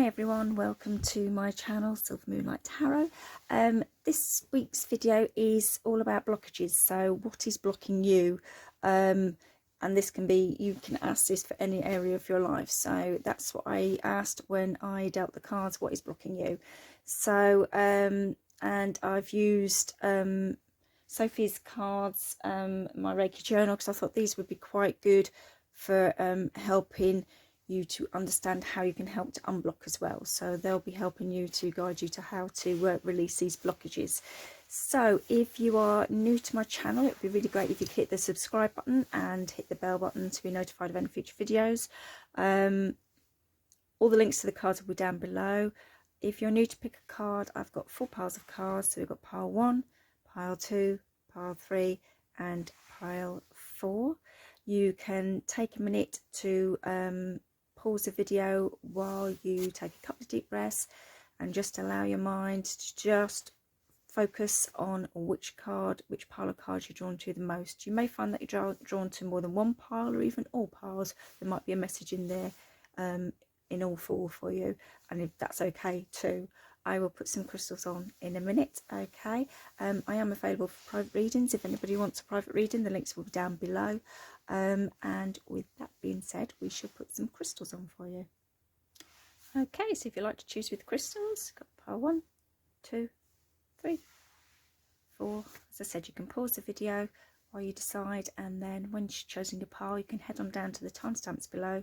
Hi everyone, welcome to my channel Silver Moonlight Tarot. This week's video is all about blockages. So what is blocking you? And this can be, you can ask this for any area of your life. So that's what I asked when I dealt the cards, what is blocking you? So and I've used Sophie's cards, my Reiki journal, because I thought these would be quite good for helping you to understand how you can help to unblock as well. So they'll be helping you to guide you to how to release these blockages. So if you are new to my channel, it would be really great if you could hit the subscribe button and hit the bell button to be notified of any future videos. All the links to the cards will be down below. If you're new to pick a card, I've got 4 piles of cards. So we've got pile 1, pile 2, pile 3 and pile 4. You can take a minute to pause the video while you take a couple of deep breaths and just allow your mind to just focus on which card, which pile of cards you're drawn to the most. You may find that you're drawn to more than one pile or even all piles. There might be a message in there in all 4 for you, and if that's okay too. I will put some crystals on in a minute. Okay, I am available for private readings. If anybody wants a private reading, the links will be down below. And with that being said, we shall put some crystals on for you. Okay, so if you like to choose with crystals, got pile 1, 2, 3, 4. As I said, you can pause the video while you decide, and then when you've chosen your pile, you can head on down to the timestamps below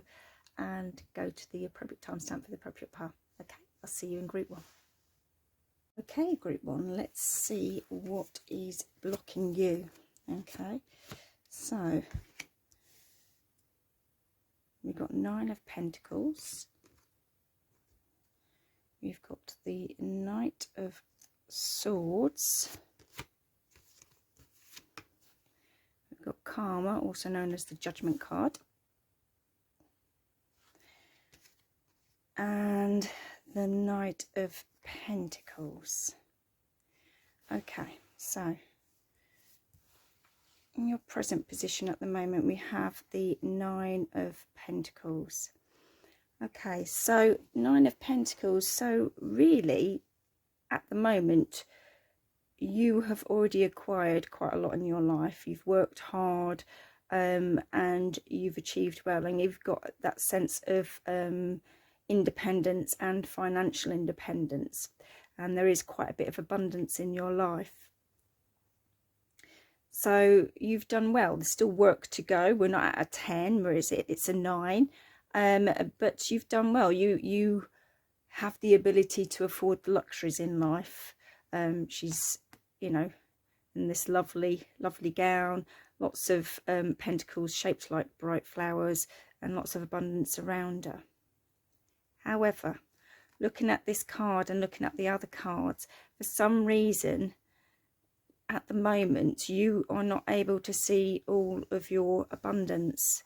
and go to the appropriate timestamp for the appropriate pile. Okay, I'll see you in group 1. Okay, group 1, let's see what is blocking you. Okay, so we've got 9 of Pentacles, we've got the Knight of Swords, we've got Karma, also known as the Judgment card, and the Knight of Pentacles. Okay, so in your present position at the moment, we have the 9 of Pentacles. Okay, so 9 of Pentacles. So really, at the moment, you have already acquired quite a lot in your life. You've worked hard and you've achieved well, and you've got that sense of independence and financial independence, and there is quite a bit of abundance in your life. So you've done well. There's still work to go. We're not at a 10, where is it? It's a 9. But you've done well. You have the ability to afford the luxuries in life. She's, you know, in this lovely gown, lots of pentacles shaped like bright flowers, and lots of abundance around her. However, looking at this card and looking at the other cards, for some reason at the moment you are not able to see all of your abundance.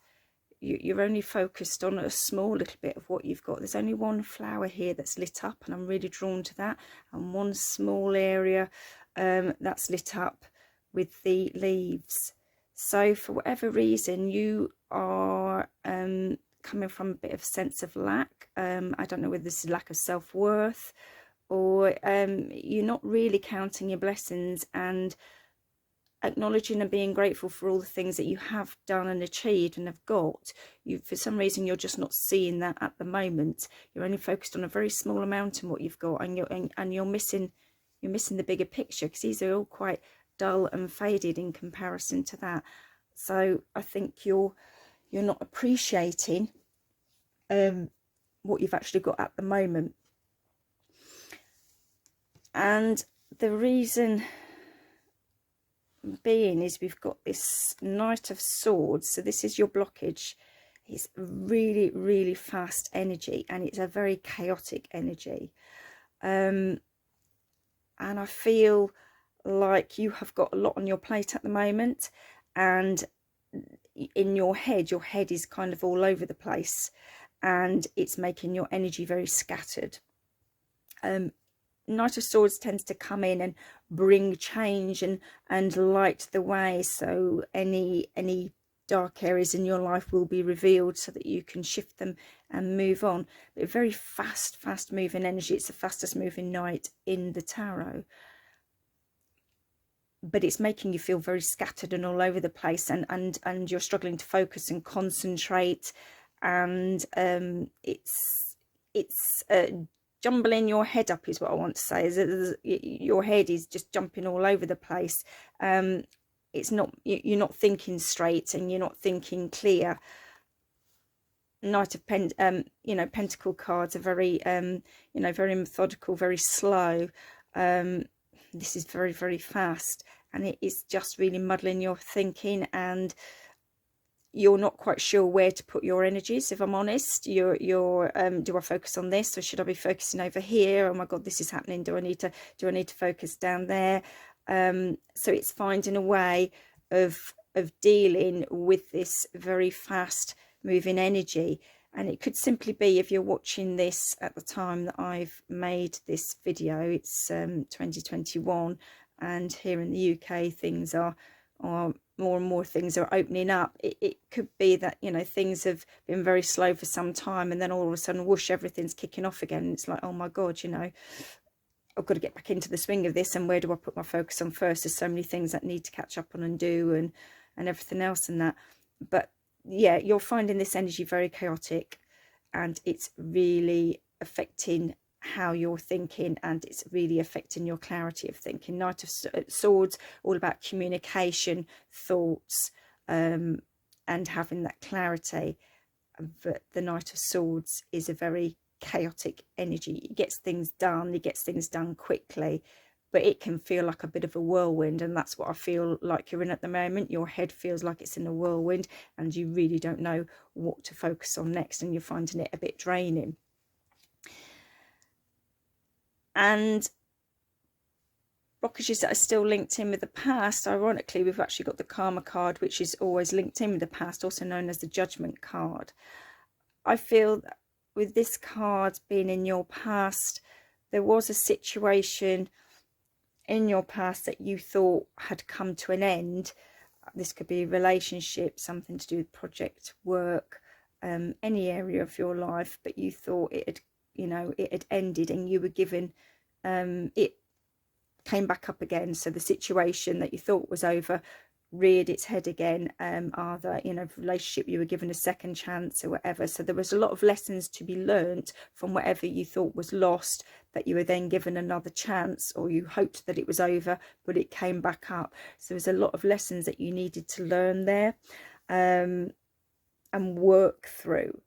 You're only focused on a small little bit of what you've got. There's only one flower here that's lit up, and I'm really drawn to that, and one small area that's lit up with the leaves. So for whatever reason, you are coming from a bit of sense of lack. I don't know whether this is lack of self-worth, or you're not really counting your blessings and acknowledging and being grateful for all the things that you have done and achieved and have got. You, for some reason, you're just not seeing that at the moment. You're only focused on a very small amount in what you've got, and you're missing the bigger picture, because these are all quite dull and faded in comparison to that. So I think you're not appreciating what you've actually got at the moment. And the reason being is we've got this Knight of Swords. So this is your blockage. It's really fast energy, and it's a very chaotic energy. And I feel like you have got a lot on your plate at the moment, and in your head is kind of all over the place, and it's making your energy very scattered. Knight of Swords tends to come in and bring change and light the way, so any dark areas in your life will be revealed so that you can shift them and move on. But a very fast moving energy. It's the fastest moving knight in the tarot, but it's making you feel very scattered and all over the place, and you're struggling to focus and concentrate, and it's jumbling your head up is what I want to say. Your head is just jumping all over the place. It's not, you're not thinking straight, and you're not thinking clear. Knight of Pentacle cards are very very methodical, very slow. This is very fast, and it is just really muddling your thinking, and you're not quite sure where to put your energies. If I'm honest, do I focus on this, or should I be focusing over here? Oh my god, this is happening. Do I need to focus down there? So it's finding a way of dealing with this very fast moving energy. And it could simply be, if you're watching this at the time that I've made this video, it's 2021, and here in the UK things are more and more things are opening up. It could be that, you know, things have been very slow for some time, and then all of a sudden, whoosh, everything's kicking off again. And it's like, oh my god, you know, I've got to get back into the swing of this, and where do I put my focus on first? There's so many things that need to catch up on and do, and everything else and that. But yeah, you're finding this energy very chaotic, and it's really affecting how you're thinking, and it's really affecting your clarity of thinking. Knight of Swords, all about communication, thoughts, and having that clarity. But the Knight of Swords is a very chaotic energy. It gets things done, it gets things done quickly, but it can feel like a bit of a whirlwind, and that's what I feel like you're in at the moment. Your head feels like it's in a whirlwind, and you really don't know what to focus on next, and you're finding it a bit draining. And blockages that are still linked in with the past, ironically, we've actually got the Karma card, which is always linked in with the past, also known as the Judgment card. I feel that with this card being in your past, there was a situation in your past that you thought had come to an end. This could be a relationship, something to do with project work, any area of your life, but you thought it had, you know, it had ended, and you were given, it came back up again. So the situation that you thought was over reared its head again. Either, you know, relationship, you were given a second chance or whatever. So there was a lot of lessons to be learnt from whatever you thought was lost, that you were then given another chance, or you hoped that it was over, but it came back up. So there's a lot of lessons that you needed to learn there, and work through.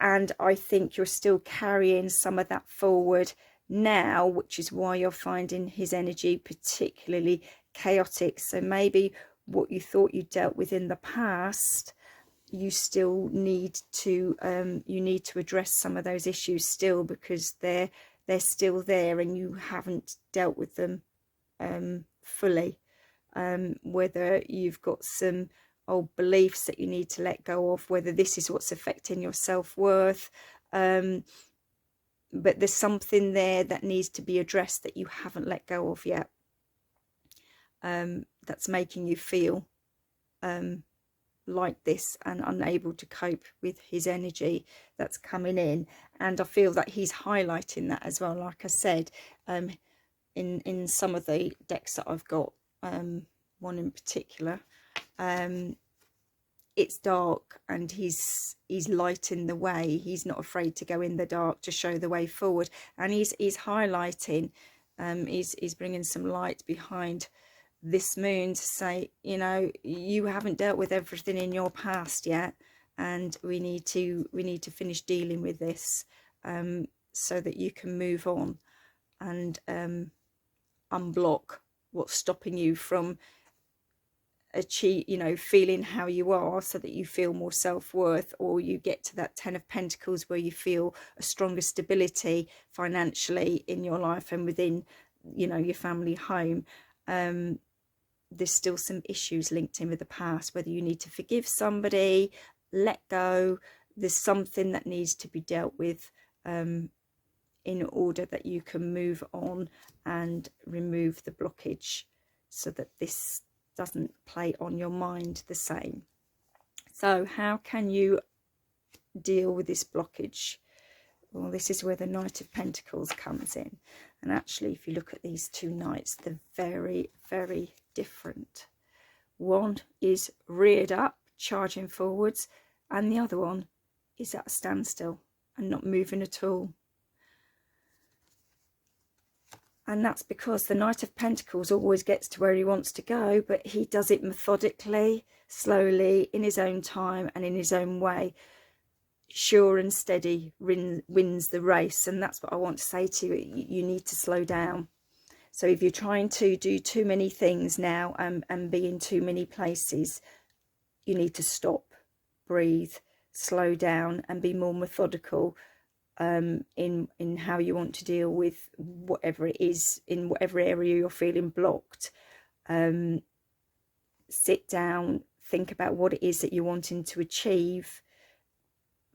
And I think you're still carrying some of that forward now, which is why you're finding his energy particularly chaotic. So maybe what you thought you dealt with in the past, you still need to address some of those issues still, because they're still there, and you haven't dealt with them fully. Whether you've got some old beliefs that you need to let go of, whether this is what's affecting your self-worth, but there's something there that needs to be addressed that you haven't let go of yet, that's making you feel like this and unable to cope with his energy that's coming in. And I feel that he's highlighting that as well. Like I said, in some of the decks that I've got, one in particular, it's dark, and he's lighting the way. He's not afraid to go in the dark to show the way forward, and he's highlighting, he's bringing some light behind this moon to say, you know, you haven't dealt with everything in your past yet, and we need to finish dealing with this, so that you can move on and unblock what's stopping you from feeling how you are, so that you feel more self-worth, or you get to that 10 of Pentacles where you feel a stronger stability financially in your life and within, you know, your family home. There's still some issues linked in with the past, whether you need to forgive somebody, let go. There's something that needs to be dealt with in order that you can move on and remove the blockage, so that this doesn't play on your mind the same. So how can you deal with this blockage. Well, this is where the Knight of Pentacles comes in. And actually, if you look at these two knights, they're very, very different. One is reared up, charging forwards, and the other one is at a standstill and not moving at all. And that's because the Knight of Pentacles always gets to where he wants to go, but he does it methodically, slowly, in his own time and in his own way. Sure and steady wins the race. And that's what I want to say to you. You need to slow down. So if you're trying to do too many things now and be in too many places, you need to stop, breathe, slow down and be more methodical in how you want to deal with whatever it is, in whatever area you're feeling blocked. Sit down, think about what it is that you're wanting to achieve.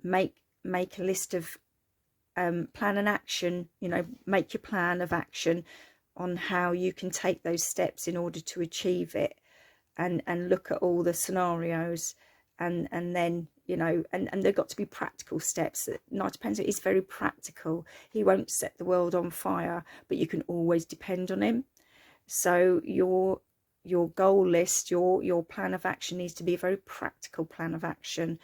Make a list of plan and action, you know, make your plan of action on how you can take those steps in order to achieve it, and look at all the scenarios, and then, you know, and they've got to be practical steps. Knight of Pentacles is very practical. He won't set the world on fire, but you can always depend on him. So your goal list, your plan of action needs to be a very practical plan of action.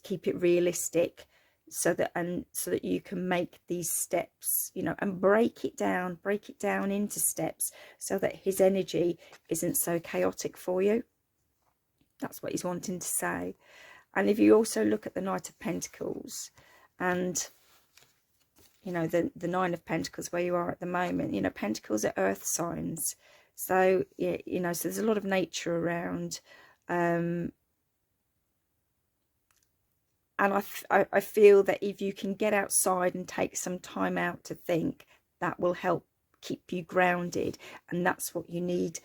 Keep it realistic, so that you can make these steps, you know, and break it down into steps, so that his energy isn't so chaotic for you. That's what he's wanting to say. And if you also look at the Knight of Pentacles and, you know, the Nine of Pentacles, where you are at the moment, you know, Pentacles are earth signs. So, you know, so there's a lot of nature around. And I feel that if you can get outside and take some time out to think, that will help keep you grounded. And that's what you need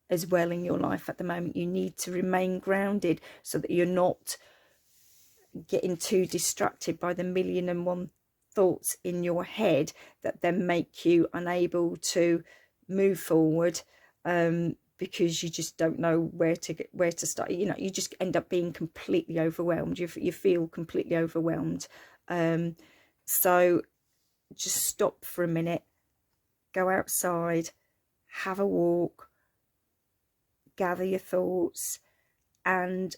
as well in your life at the moment. You need to remain grounded, so that you're not getting too distracted by the 1,000,001 thoughts in your head that then make you unable to move forward, because you just don't know where to start. You know, you just end up being completely overwhelmed. You feel completely overwhelmed. So just stop for a minute, go outside, have a walk, gather your thoughts, and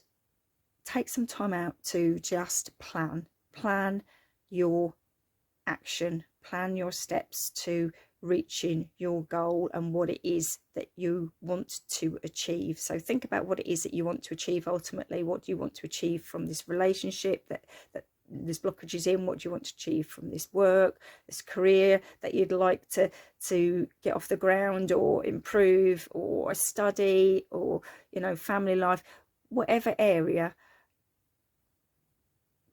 take some time out to just plan your action, plan your steps to reaching your goal and what it is that you want to achieve. So think about what it is that you want to achieve ultimately. What do you want to achieve from this relationship that this blockage is in? What do you want to achieve from this work, this career that you'd like to get off the ground or improve, or a study, or, you know, family life, whatever area.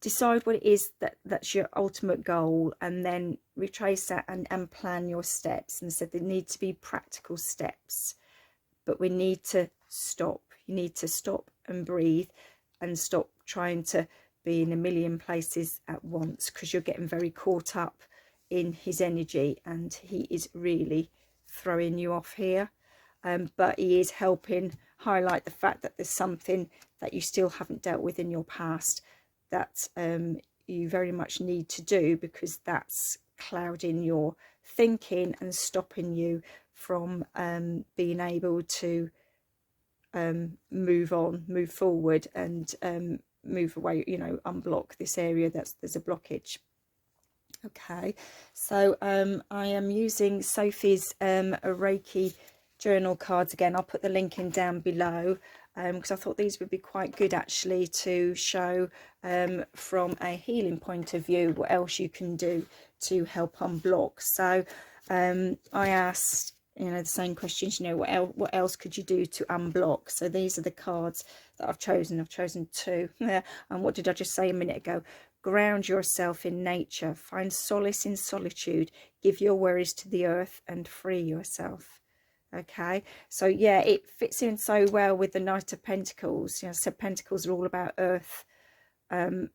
Decide what it is that's your ultimate goal, and then retrace that and plan your steps. And so they need to be practical steps, but we need to stop. You need to stop and breathe, and stop trying to be in a million places at once, because you're getting very caught up in his energy, and he is really throwing you off here. But he is helping highlight the fact that there's something that you still haven't dealt with in your past that you very much need to do, because that's clouding your thinking and stopping you from being able to move forward, and move away, you know, unblock this area there's a blockage. Okay, so I am using Sophie's Reiki journal cards again. I'll put the link in down below, because I thought these would be quite good actually to show from a healing point of view what else you can do to help unblock. So I asked, you know, the same questions, you know, what else could you do to unblock? So these are the cards that I've chosen. I've chosen two. And what did I just say a minute ago? Ground yourself in nature, find solace in solitude, give your worries to the earth, and free yourself. Okay, so yeah, it fits in so well with the Knight of Pentacles. You know, so Pentacles are all about earth, and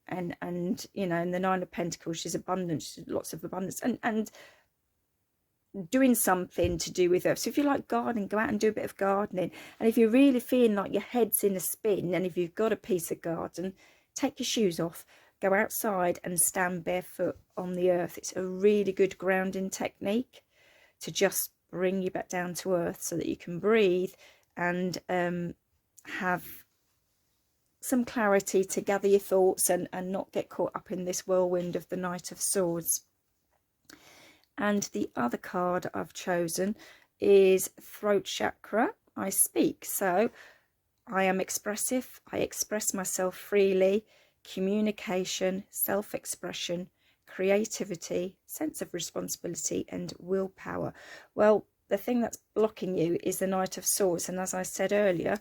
you know, and the Nine of Pentacles is abundance, lots of abundance, and doing something to do with earth. So if you like gardening, go out and do a bit of gardening. And if you're really feeling like your head's in a spin, and if you've got a piece of garden, take your shoes off, go outside and stand barefoot on the earth. It's a really good grounding technique to just bring you back down to earth so that you can breathe and have some clarity to gather your thoughts and not get caught up in this whirlwind of the Knight of Swords. And the other card I've chosen is throat chakra. I speak, so I am expressive, I express myself freely, communication, self-expression, creativity, sense of responsibility and willpower. Well, the thing that's blocking you is the Knight of Swords, and as I said earlier,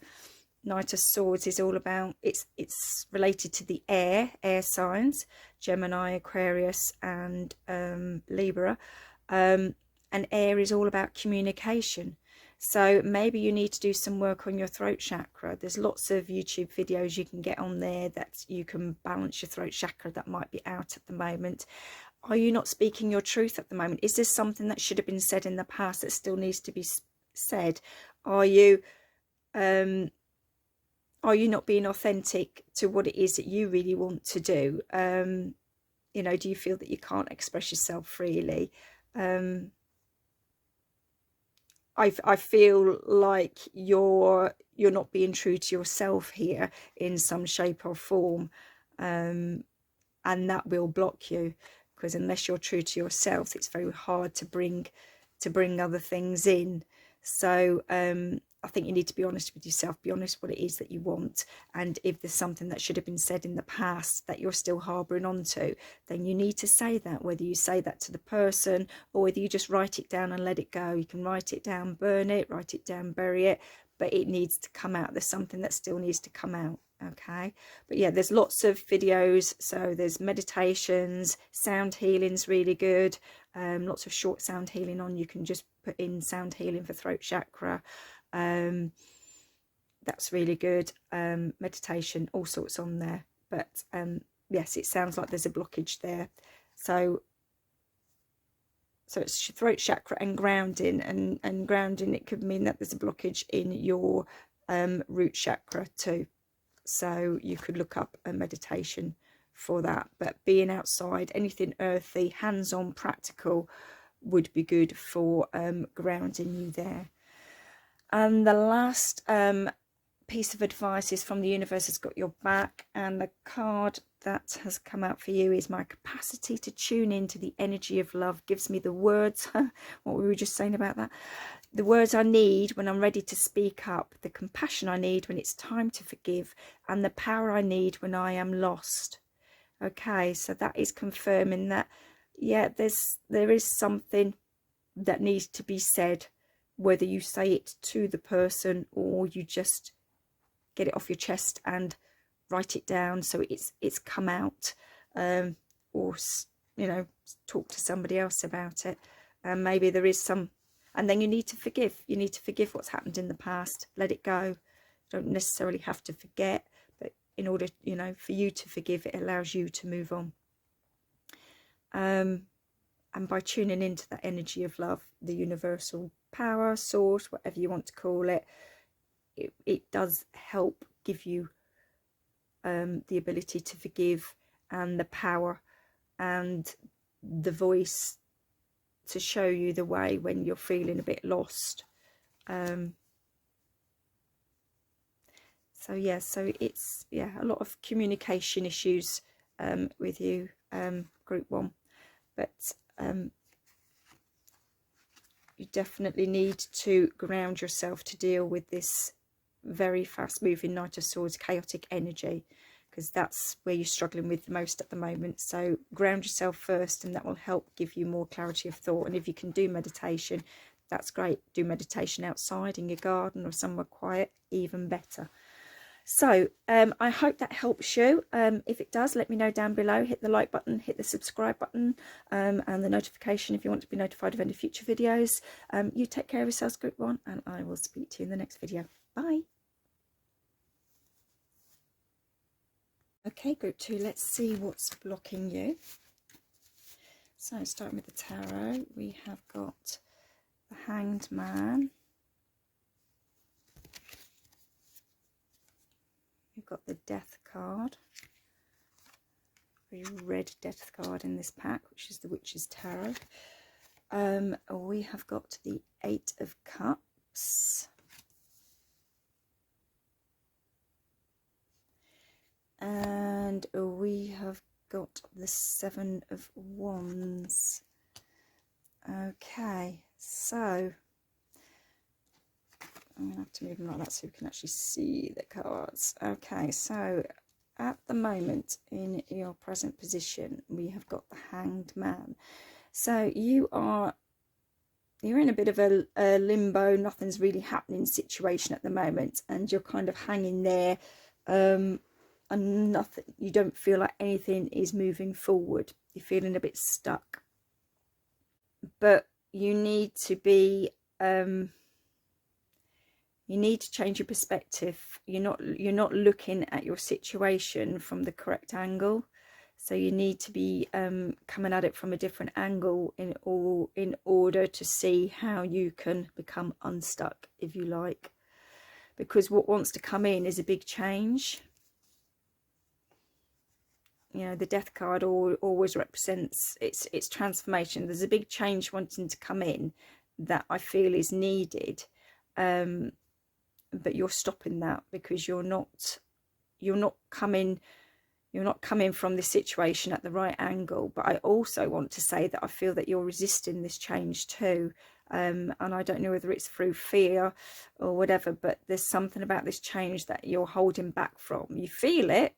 Knight of Swords is all about, it's related to the air signs, Gemini, Aquarius and Libra, and air is all about communication. So maybe you need to do some work on your throat chakra. There's lots of YouTube videos you can get on there that you can balance your throat chakra that might be out at the moment. Are you not speaking your truth at the moment? Is there something that should have been said in the past that still needs to be said? Are you not being authentic to what it is that you really want to do? You know, do you feel that you can't express yourself freely? I feel like you're not being true to yourself here in some shape or form, and that will block you, because unless you're true to yourself, it's very hard to bring other things in. So I think you need to be honest with yourself, be honest what it is that you want, and if there's something that should have been said in the past that you're still harbouring onto, then you need to say that, whether you say that to the person or whether you just write it down and let it go. You can write it down, burn it, write it down, bury it, but it needs to come out. There's something that still needs to come out. Okay, but yeah, there's lots of videos. So there's meditations, sound healing's really good, lots of short sound healing on. You can just put in sound healing for throat chakra, that's really good. Meditation, all sorts on there, but yes, it sounds like there's a blockage there. So it's throat chakra and grounding, and grounding, it could mean that there's a blockage in your root chakra too. So you could look up a meditation for that. But being outside, anything earthy, hands-on, practical would be good for grounding you there. And the last piece of advice is from the universe has got your back, and the card that has come out for you is my capacity to tune into the energy of love gives me the words what we were just saying about that, the words I need when I'm ready to speak up, the compassion I need when it's time to forgive, and the power I need when I am lost. Okay, so that is confirming that, yeah, there is something that needs to be said, whether you say it to the person or you just get it off your chest and write it down so it's come out, or you know, talk to somebody else about it. And maybe there is some, and then you need to forgive. You need to forgive what's happened in the past, let it go. You don't necessarily have to forget, but in order, you know, for you to forgive, it allows you to move on. And by tuning into that energy of love, the universal power, source, whatever you want to call it, it does help give you the ability to forgive, and the power and the voice to show you the way when you're feeling a bit lost. So yeah, so it's, yeah, a lot of communication issues with you, group 1, but you definitely need to ground yourself to deal with this very fast moving Knight of Swords chaotic energy, because that's where you're struggling with the most at the moment. So ground yourself first, and that will help give you more clarity of thought. And if you can do meditation, that's great. Do meditation outside in your garden or somewhere quiet, even better. So I hope that helps you. If it does, let me know down below. Hit the like button, hit the subscribe button, and the notification if you want to be notified of any future videos. You take care of yourselves, group 1, and I will speak to you in the next video. Bye. Okay, group 2, let's see what's blocking you. So starting with the tarot, we have got the Hanged Man. We've got the Death card, very red death card in this pack, which is the Witch's Tarot. We have got the Eight of Cups. And we have got the Seven of Wands. Okay, so I'm going to have to move them like that so we can actually see the cards. Okay, so at the moment in your present position, we have got the Hanged Man. So you're in a bit of a limbo, nothing's really happening situation at the moment, and you're kind of hanging there, and nothing, you don't feel like anything is moving forward. You're feeling a bit stuck. But you need to be you need to change your perspective. You're not looking at your situation from the correct angle, so you need to be coming at it from a different angle in order to see how you can become unstuck, if you like, because what wants to come in is a big change. You know, the Death card always represents its transformation. There's a big change wanting to come in that I feel is needed, but you're stopping that because you're not coming from this situation at the right angle. But I also want to say that I feel that you're resisting this change too, and I don't know whether it's through fear or whatever, but there's something about this change that you're holding back from. You feel it,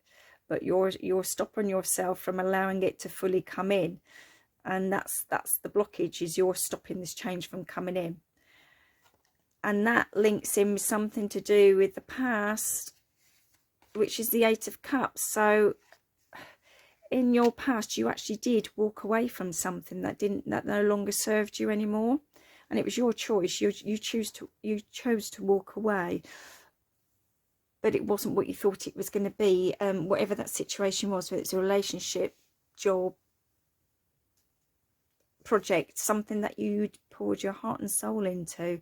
but you're stopping yourself from allowing it to fully come in, and that's the blockage, is you're stopping this change from coming in. And that links in with something to do with the past, which is the Eight of Cups. So in your past, you actually did walk away from something that no longer served you anymore, and it was your choice. You chose to walk away, but it wasn't what you thought it was going to be. Whatever that situation was, whether it's a relationship, job, project, something that you'd poured your heart and soul into,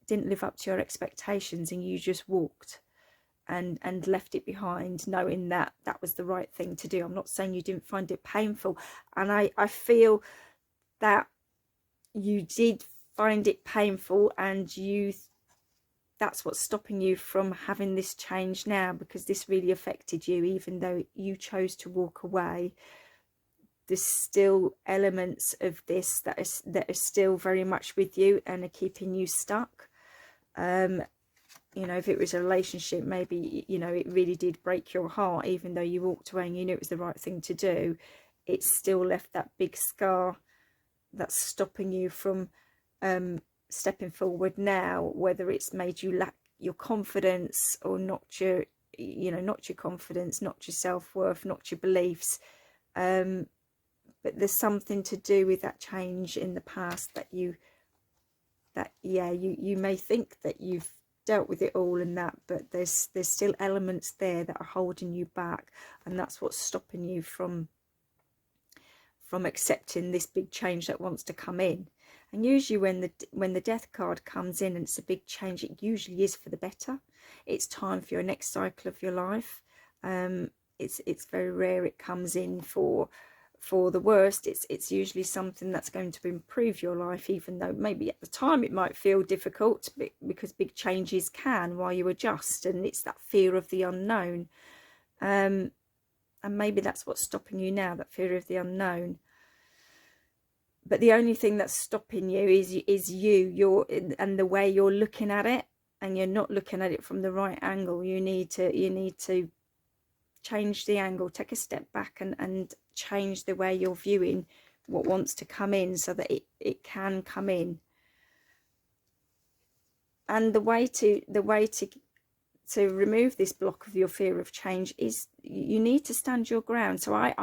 didn't live up to your expectations, and you just walked and left it behind, knowing that that was the right thing to do. I'm not saying you didn't find it painful, and I feel that you did find it painful, and that's what's stopping you from having this change now, because this really affected you. Even though you chose to walk away, there's still elements of this that are still very much with you and are keeping you stuck. You know, if it was a relationship, maybe, you know, it really did break your heart, even though you walked away and you knew it was the right thing to do. It still left that big scar that's stopping you from stepping forward now, whether it's made you lack your confidence or not your confidence, not your self-worth, not your beliefs, but there's something to do with that change in the past that you may think that you've dealt with it all and that, but there's still elements there that are holding you back, and that's what's stopping you from accepting this big change that wants to come in. And usually when the Death card comes in and it's a big change, it usually is for the better. It's time for your next cycle of your life. It's very rare it comes in for the worst. It's usually something that's going to improve your life, even though maybe at the time it might feel difficult, because big changes can, while you adjust, and it's that fear of the unknown, and maybe that's what's stopping you now, that fear of the unknown. But the only thing that's stopping you is you and the way you're looking at it, and you're not looking at it from the right angle. You need to change the angle, take a step back, and change the way you're viewing what wants to come in, so that it can come in. And the way to remove this block of your fear of change is you need to stand your ground. So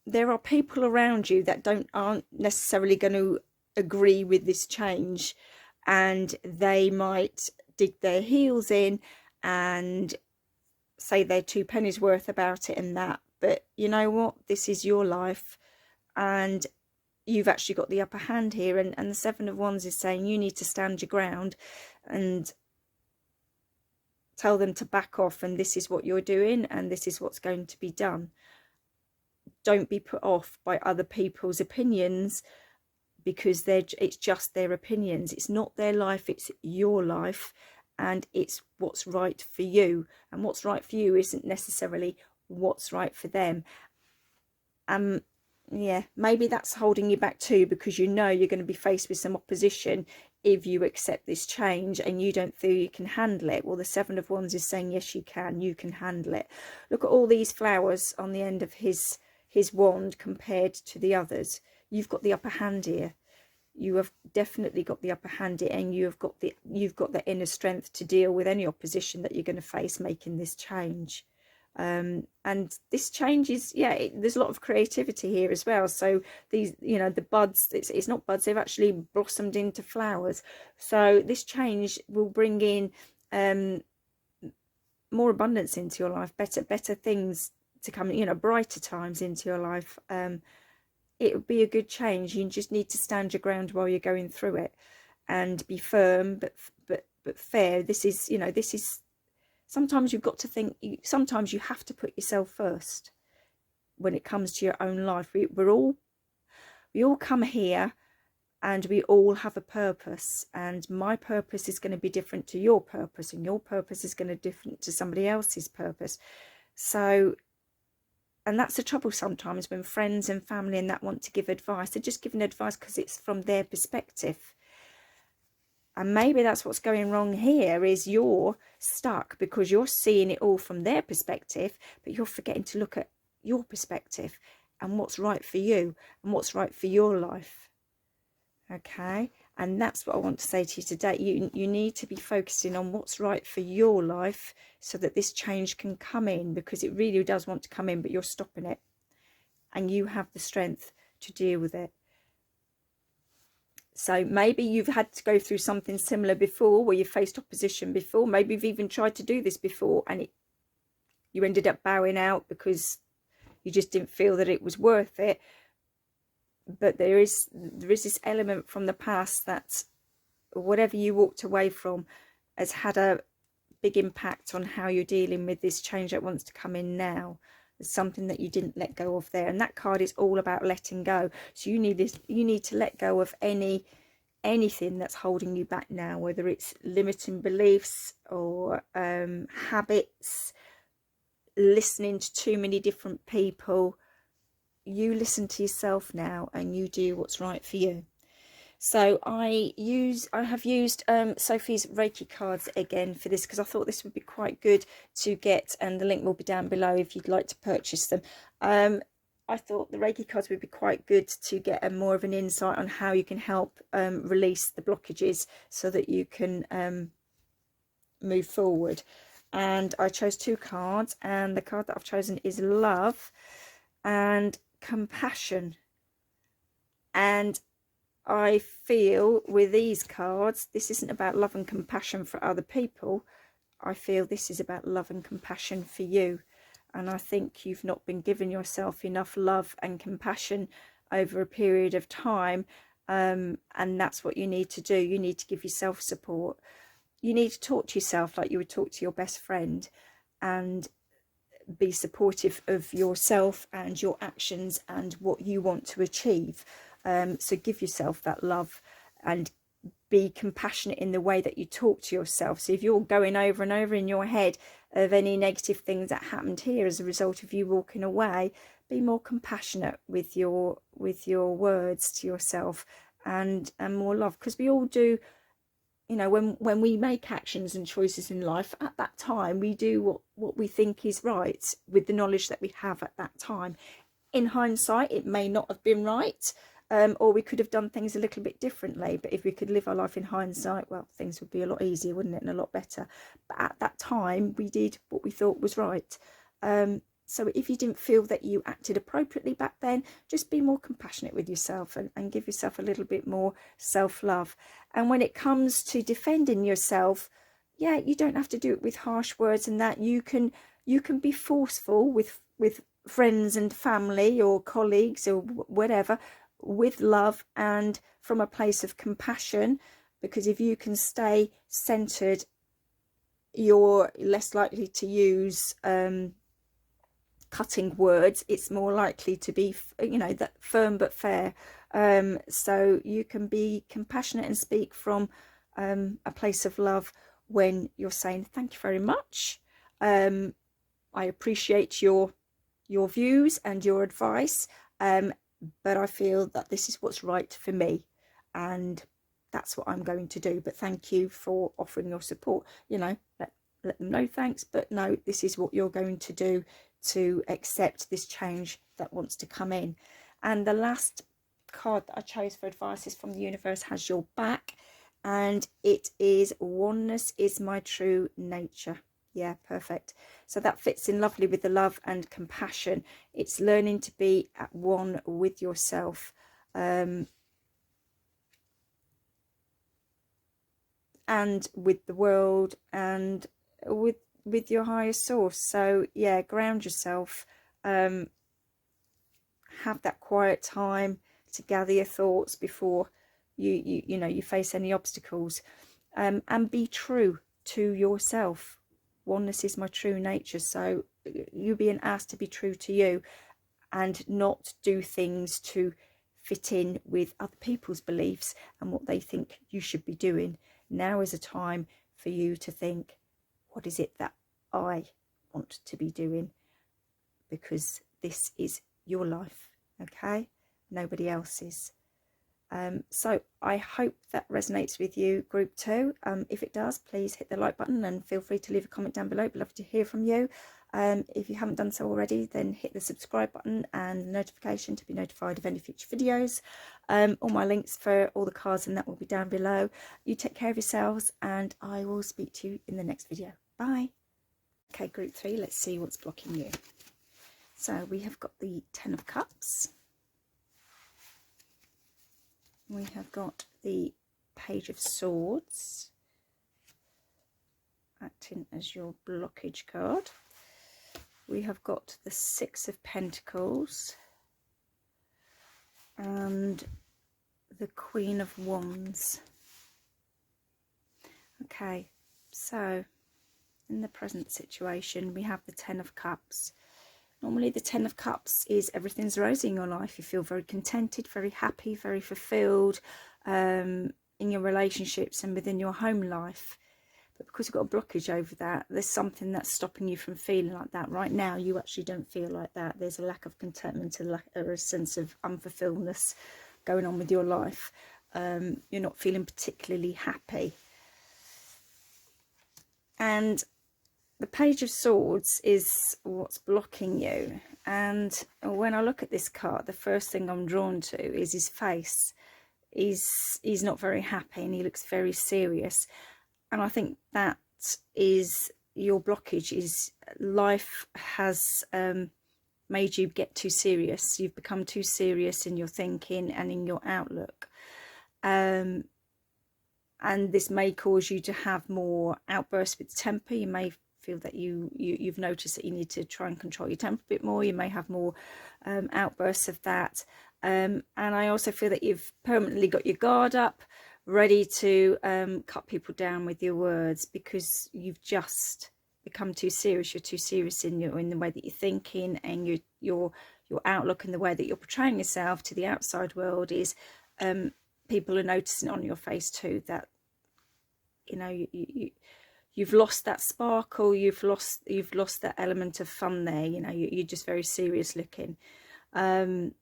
there are people around you that aren't necessarily going to agree with this change, and they might dig their heels in and say they're two pennies worth about it and that. But you know what, this is your life, and you've actually got the upper hand here, and the Seven of Wands is saying you need to stand your ground and tell them to back off, and this is what you're doing and this is what's going to be done. Don't be put off by other people's opinions, because it's just their opinions. It's not their life, it's your life, and it's what's right for you. And what's right for you isn't necessarily what's right for them. Yeah, maybe that's holding you back too, because you know you're going to be faced with some opposition if you accept this change and you don't feel you can handle it. Well, the Seven of Wands is saying, yes, you can handle it. Look at all these flowers on the end of his wand compared to the others. You've got the upper hand here. You have definitely got the upper hand here, and you've got the inner strength to deal with any opposition that you're going to face making this change. And this change is, yeah, there's a lot of creativity here as well. So these, you know, the buds, it's not buds, they've actually blossomed into flowers. So this change will bring in more abundance into your life, better things to come, you know, brighter times into your life. It would be a good change. You just need to stand your ground while you're going through it, and be firm but fair. This is, you know, this is, sometimes you've got to think, sometimes you have to put yourself first when it comes to your own life. We all come here and we all have a purpose, and my purpose is going to be different to your purpose, and your purpose is going to be different to somebody else's purpose. So, and that's the trouble sometimes when friends and family and that want to give advice. They're just giving advice because it's from their perspective. And maybe that's what's going wrong here, is you're stuck because you're seeing it all from their perspective, but you're forgetting to look at your perspective and what's right for you and what's right for your life. Okay, and that's what I want to say to you today. You need to be focusing on what's right for your life so that this change can come in, because it really does want to come in, but you're stopping it, and you have the strength to deal with it. So maybe you've had to go through something similar before, where you faced opposition before. Maybe you've even tried to do this before and you ended up bowing out because you just didn't feel that it was worth it. But there is this element from the past that whatever you walked away from has had a big impact on how you're dealing with this change that wants to come in now. There's something that you didn't let go of there, and that card is all about letting go. So you need to let go of anything that's holding you back now, whether it's limiting beliefs or habits, listening to too many different people. You listen to yourself now and you do what's right for you. So I have used Sophie's Reiki cards again for this, because I thought this would be quite good to get, and the link will be down below if you'd like to purchase them. I thought the Reiki cards would be quite good to get a more of an insight on how you can help release the blockages so that you can move forward. And I chose two cards, and the card that I've chosen is Love and Compassion. And I feel with these cards, this isn't about love and compassion for other people. I feel this is about love and compassion for you. And I think you've not been giving yourself enough love and compassion over a period of time. And that's what you need to do. You need to give yourself support. You need to talk to yourself like you would talk to your best friend, and be supportive of yourself and your actions and what you want to achieve. So give yourself that love and be compassionate in the way that you talk to yourself. So if you're going over and over in your head of any negative things that happened here as a result of you walking away, be more compassionate with your words to yourself, and more love, because we all do. You know, when we make actions and choices in life, at that time we do what we think is right with the knowledge that we have at that time. In hindsight, it may not have been right, or we could have done things a little bit differently. But if we could live our life in hindsight, well, things would be a lot easier, wouldn't it, and a lot better. But at that time, we did what we thought was right. So if you didn't feel that you acted appropriately back then, just be more compassionate with yourself and give yourself a little bit more self-love. And when it comes to defending yourself, yeah, you don't have to do it with harsh words and that. You can be forceful with friends and family or colleagues or whatever, with love and from a place of compassion. Because if you can stay centered you're less likely to use cutting words. It's more likely to be, you know, that firm but fair. So you can be compassionate and speak from a place of love when you're saying thank you very much. I appreciate your views and your advice, but I feel that this is what's right for me, and that's what I'm going to do. But thank you for offering your support. You know, let them know thanks, but no, this is what you're going to do to accept this change that wants to come in. And the last card that I chose for advice is from the universe, has your back, and it is oneness is my true nature. Yeah, perfect. So that fits in lovely with the love and compassion. It's learning to be at one with yourself, and with the world, and with your higher source. So yeah, ground yourself, have that quiet time to gather your thoughts before you know you face any obstacles, and be true to yourself. Oneness is my true nature. So you're being asked to be true to you and not do things to fit in with other people's beliefs and what they think you should be doing. Now is a time for you to think, what is it that I want to be doing? Because this is your life, okay? Nobody else's. So I hope that resonates with you, group 2. If it does, please hit the like button and feel free to leave a comment down below. I'd love to hear from you. If you haven't done so already, then hit the subscribe button and the notification to be notified of any future videos. All my links for all the cards and that will be down below. You take care of yourselves, and I will speak to you in the next video. Bye. Okay, group 3, let's see what's blocking you. So we have got the 10 of Cups. We have got the Page of Swords, acting as your blockage card. We have got the 6 of Pentacles and the Queen of Wands. Okay, so in the present situation, we have the 10 of Cups. Normally the 10 of Cups is everything's rosy in your life. You feel very contented, very happy, very fulfilled in your relationships and within your home life. But because you've got a blockage over that, there's something that's stopping you from feeling like that. Right now, you actually don't feel like that. There's a lack of contentment, a sense of unfulfilledness going on with your life. You're not feeling particularly happy. And the Page of Swords is what's blocking you. And when I look at this card, the first thing I'm drawn to is his face. He's not very happy and he looks very serious. And I think that is your blockage. Is life has made you get too serious. You've become too serious in your thinking and in your outlook. And this may cause you to have more outbursts with temper. You may feel that you've noticed that you need to try and control your temper a bit more. You may have more outbursts of that, and I also feel that you've permanently got your guard up, ready to cut people down with your words, because you've just become too serious. You're too serious in the way that you're thinking, and your outlook and the way that you're portraying yourself to the outside world is people are noticing on your face too that you know you've lost that sparkle, you've lost that element of fun there. You know, you're just very serious looking, and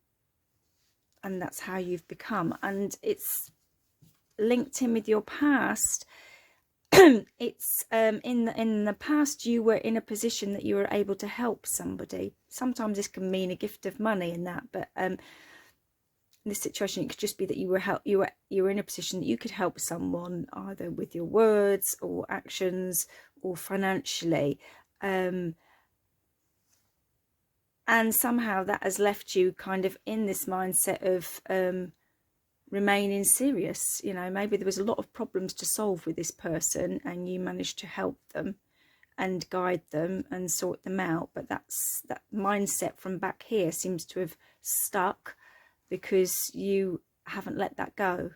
that's how you've become. And it's linked in with your past. It's in the past you were in a position that you were able to help somebody. Sometimes this can mean a gift of money in that, but in this situation it could just be that you were in a position that you could help someone either with your words or actions or financially, and somehow that has left you kind of in this mindset of remaining serious. You know, maybe there was a lot of problems to solve with this person and you managed to help them and guide them and sort them out, but that mindset from back here seems to have stuck because you haven't let that go.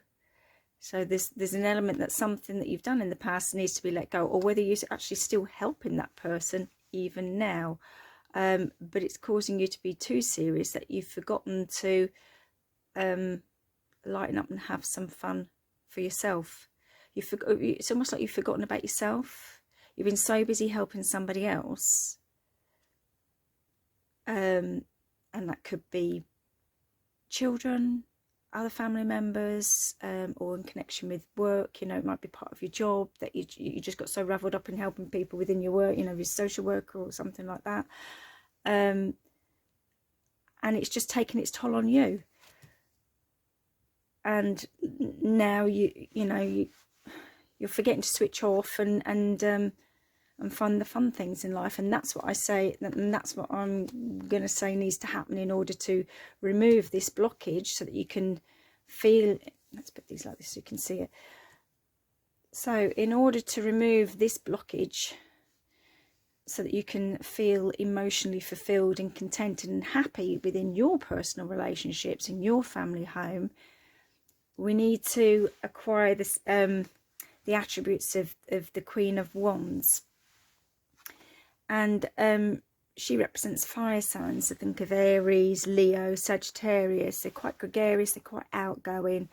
So there's an element that something that you've done in the past needs to be let go, or whether you're actually still helping that person even now, but it's causing you to be too serious that you've forgotten to lighten up and have some fun for yourself. It's almost like you've forgotten about yourself. You've been so busy helping somebody else, and that could be children, other family members, or in connection with work. You know, it might be part of your job that you just got so raveled up in helping people within your work, you know, your social worker or something like that, and it's just taken its toll on you. And now you're forgetting to switch off and find the fun things in life. And that's what I say, and that's what I'm going to say needs to happen in order to remove this blockage, so that you can feel. Let's put these like this so you can see it. So in order to remove this blockage, so that you can feel emotionally fulfilled and contented and happy within your personal relationships in your family home, we need to acquire this the attributes of the Queen of Wands. And she represents fire signs. So think of Aries, Leo, Sagittarius. They're quite gregarious, they're quite outgoing.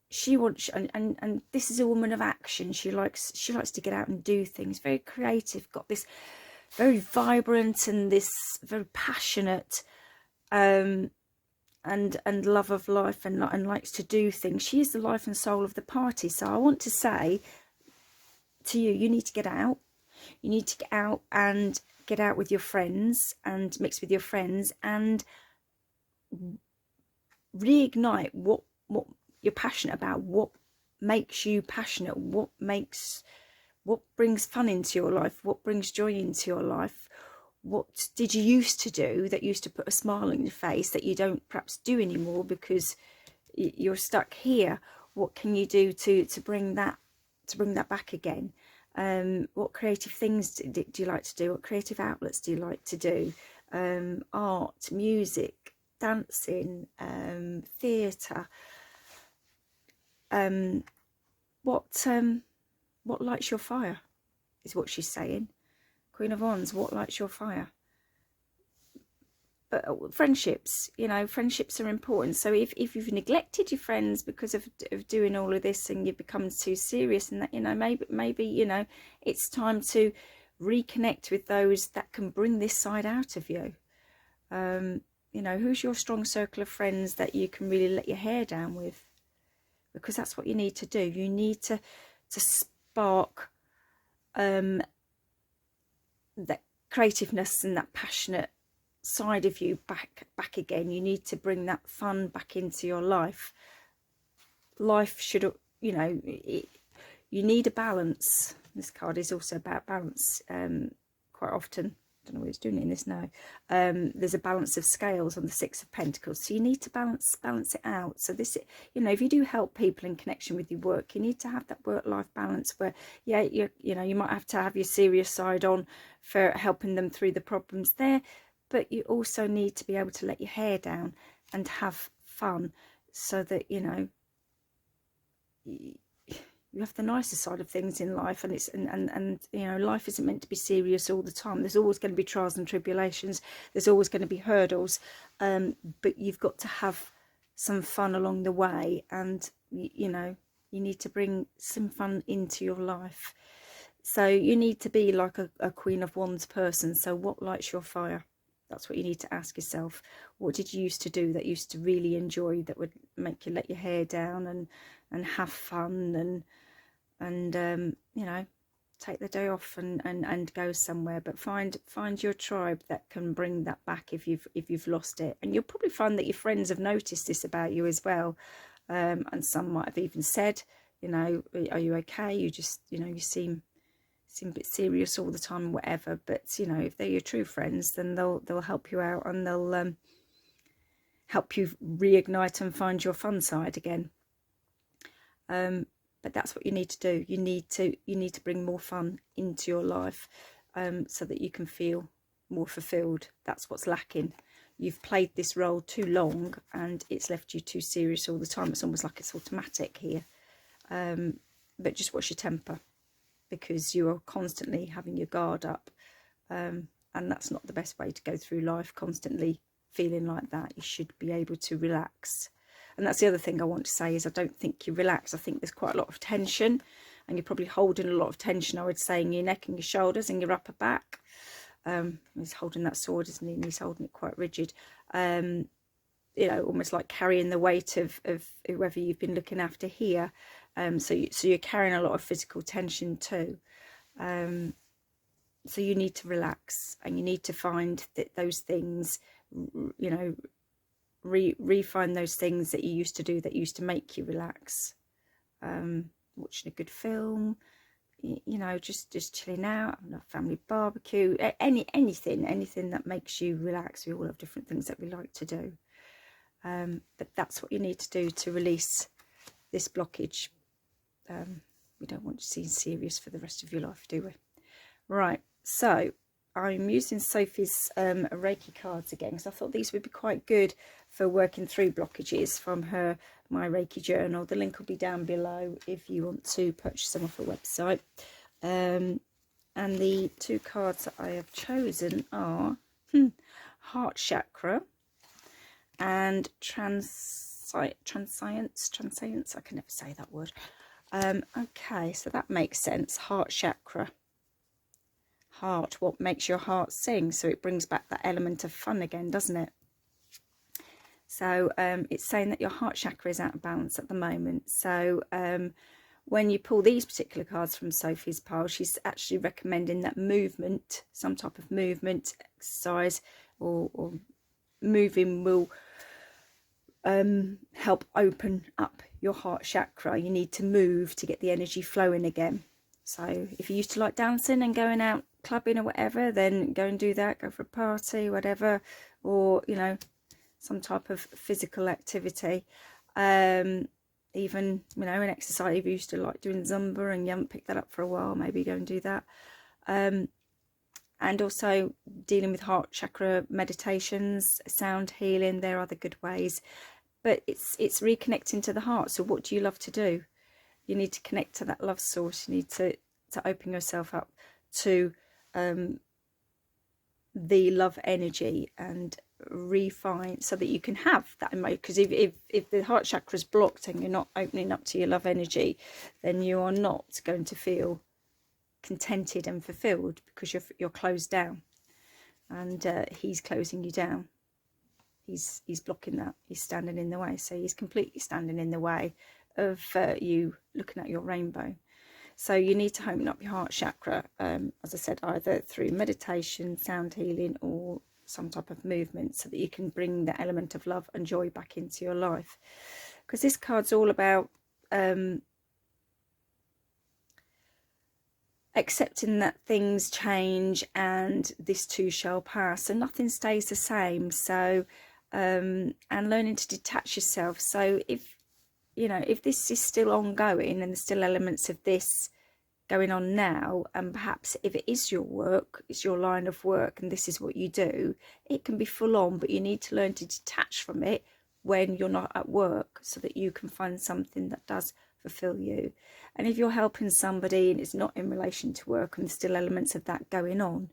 She wants, and this is a woman of action. She likes to get out and do things. Very creative, got this very vibrant and this very passionate and love of life, and likes to do things. She is the life and soul of the party. So I want to say to you, you need to get out. You need to get out with your friends and mix with your friends and reignite what you're passionate about, what makes you passionate, what brings fun into your life, what brings joy into your life. What did you used to do that used to put a smile on your face that you don't perhaps do anymore because you're stuck here? What can you do to bring that back again? What creative things do you like to do? What creative outlets do you like to do? Art, music, dancing, theatre. What lights your fire is what she's saying. Queen of Wands, what lights your fire? But friendships, friendships are important. So if you've neglected your friends because of doing all of this, and you've become too serious, and that, maybe it's time to reconnect with those that can bring this side out of you. Who's your strong circle of friends that you can really let your hair down with? Because that's what you need to do. You need to spark that creativeness and that passionate side of you back again. You need to bring that fun back into your life. Life should, you need a balance. This card is also about balance. Quite often, I don't know what it's doing in this now. There's a balance of scales on the Six of Pentacles, so you need to balance it out. So this, if you do help people in connection with your work, you need to have that work-life balance where, you might have to have your serious side on for helping them through the problems there, but you also need to be able to let your hair down and have fun, so that you have the nicer side of things in life. And it's and life isn't meant to be serious all the time. There's always going to be trials and tribulations, there's always going to be hurdles, but you've got to have some fun along the way, and you need to bring some fun into your life. So you need to be like a Queen of Wands person. So what lights your fire? That's what you need to ask yourself. What did you used to do that you used to really enjoy, that would make you let your hair down and have fun and take the day off and go somewhere? But find your tribe that can bring that back if you've lost it. And you'll probably find that your friends have noticed this about you as well, and some might have even said, are you okay? You just you seem a bit serious all the time, whatever. But if they're your true friends, then they'll help you out, and they'll help you reignite and find your fun side again. But that's what you need to do. You need to bring more fun into your life, so that you can feel more fulfilled. That's what's lacking. you've played this role too long and it's left you too serious all the time. It's almost like it's automatic here. But just watch your temper, because you are constantly having your guard up, and that's not the best way to go through life, constantly feeling like that. You should be able to relax. And that's the other thing I want to say, is I don't think you relax. I think there's quite a lot of tension, and you're probably holding a lot of tension, I would say, in your neck and your shoulders and your upper back. He's holding that sword, isn't he? And he's holding it quite rigid. You know, almost like carrying the weight of whoever you've been looking after here. So you're carrying a lot of physical tension too. So you need to relax, and you need to find those things, you know, refine those things that you used to do that used to make you relax. Watching a good film, you know, just chilling out, having a family barbecue, anything that makes you relax. We all have different things that we like to do. But that's what you need to do to release this blockage. We don't want to see serious for the rest of your life, do we? Right, so I'm using Sophie's Reiki cards again, because I thought these would be quite good for working through blockages from my Reiki journal. The link will be down below if you want to purchase them off her website. And the two cards that I have chosen are Heart Chakra and Transience. I can never say that word. Okay, so that makes sense. Heart Chakra. Heart, what makes your heart sing? So it brings back that element of fun again, doesn't it? So it's saying that your heart chakra is out of balance at the moment. So when you pull these particular cards from Sophie's pile, she's actually recommending that movement, some type of movement, exercise or moving will help open up your heart chakra. You need to move to get the energy flowing again. So if you used to like dancing and going out clubbing or whatever, then go and do that. Go for a party, whatever, or, you know, some type of physical activity. Even, you know, an exercise. If you used to like doing Zumba and you haven't picked that up for a while, maybe go and do that. And also dealing with heart chakra meditations, sound healing, there are other good ways. But it's reconnecting to the heart. So what do you love to do? You need to connect to that love source. You need to open yourself up to the love energy and refine, so that you can have that emotion. Because if the heart chakra is blocked and you're not opening up to your love energy, then you are not going to feel contented and fulfilled, because you're closed down, and he's closing you down. He's blocking that. He's standing in the way. So he's completely standing in the way of you looking at your rainbow. So you need to open up your heart chakra, as I said, either through meditation, sound healing, or some type of movement, so that you can bring the element of love and joy back into your life. Because this card's all about accepting that things change and this too shall pass, and nothing stays the same. So and learning to detach yourself. So if, you know, if this is still ongoing and there's still elements of this going on now, and perhaps if it is your work, it's your line of work and this is what you do, it can be full on, but you need to learn to detach from it when you're not at work, so that you can find something that does fulfill you. And if you're helping somebody and it's not in relation to work and there's still elements of that going on,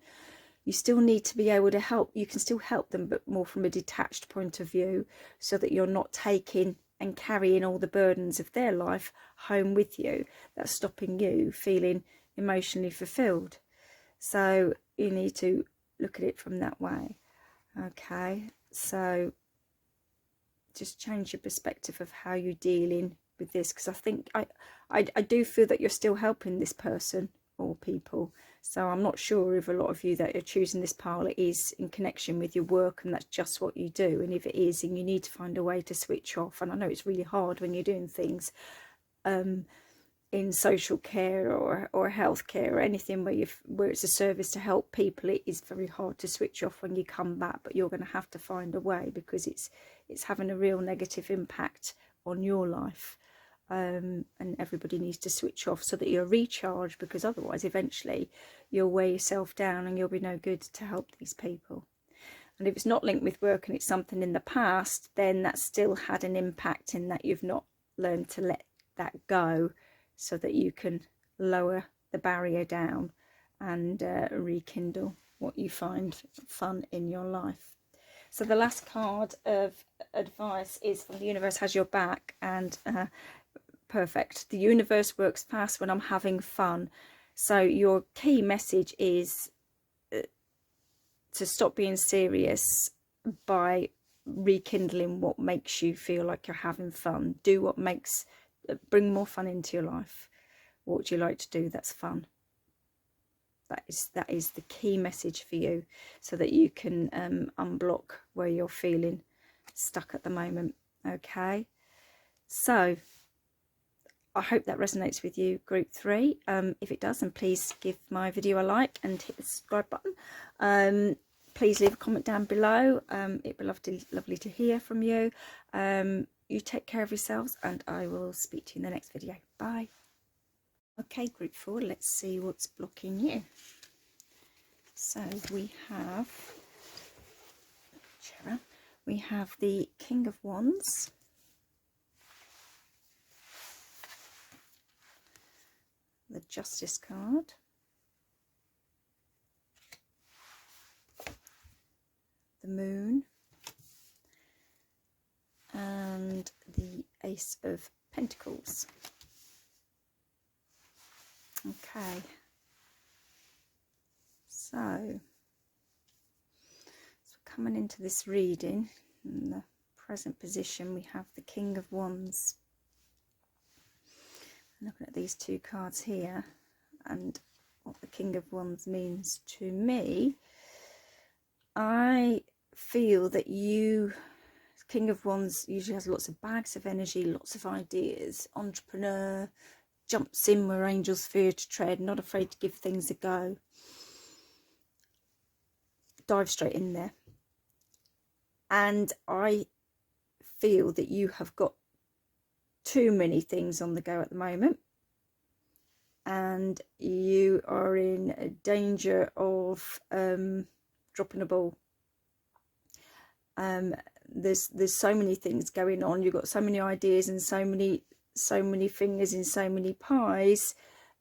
you still need to be able to help. You can still help them, but more from a detached point of view, so that you're not taking and carrying all the burdens of their life home with you. That's stopping you feeling emotionally fulfilled. So you need to look at it from that way. Okay, so just change your perspective of how you're dealing with this, because I think I do feel that you're still helping this person or people. So I'm not sure if a lot of you that are choosing this pile, it is in connection with your work and that's just what you do. And if it is, then you need to find a way to switch off. And I know it's really hard when you're doing things in social care or healthcare or anything where it's a service to help people. It is very hard to switch off when you come back, but you're going to have to find a way, because it's having a real negative impact on your life. And everybody needs to switch off so that you're recharged, because otherwise eventually you'll wear yourself down and you'll be no good to help these people. And if it's not linked with work and it's something in the past, then that's still had an impact in that you've not learned to let that go, so that you can lower the barrier down and rekindle what you find fun in your life. So the last card of advice is from the universe has your back, and perfect. The universe works fast when I'm having fun. So your key message is to stop being serious by rekindling what makes you feel like you're having fun. Do what makes, bring more fun into your life. What would you like to do that's fun? That is the key message for you, so that you can unblock where you're feeling stuck at the moment. Okay, so I hope that resonates with you, group 3. If it does, then please give my video a like and hit the subscribe button. Please leave a comment down below. It'd be lovely to hear from you. You take care of yourselves, and I will speak to you in the next video. Bye. Okay, group 4, let's see what's blocking you. So we have the King of Wands, the Justice card, the Moon, and the Ace of Pentacles. Okay, so coming into this reading, in the present position, we have the King of Wands. Looking at these 2 cards here, and what the King of Wands means to me, I feel that you, King of Wands, usually has lots of bags of energy, lots of ideas, entrepreneur, jumps in where angels fear to tread, not afraid to give things a go, dive straight in there. And I feel that you have got too many things on the go at the moment, and you are in danger of dropping a ball. There's so many things going on. You've got so many ideas and so many fingers in so many pies.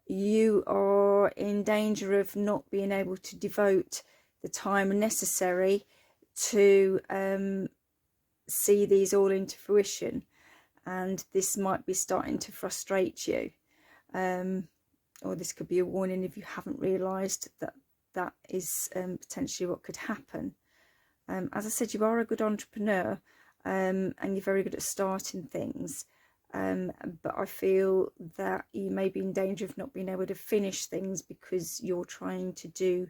You are in danger of not being able to devote the time necessary to see these all into fruition, and this might be starting to frustrate you, or this could be a warning if you haven't realized that that is potentially what could happen. As I said, you are a good entrepreneur, and you're very good at starting things, but I feel that you may be in danger of not being able to finish things because you're trying to do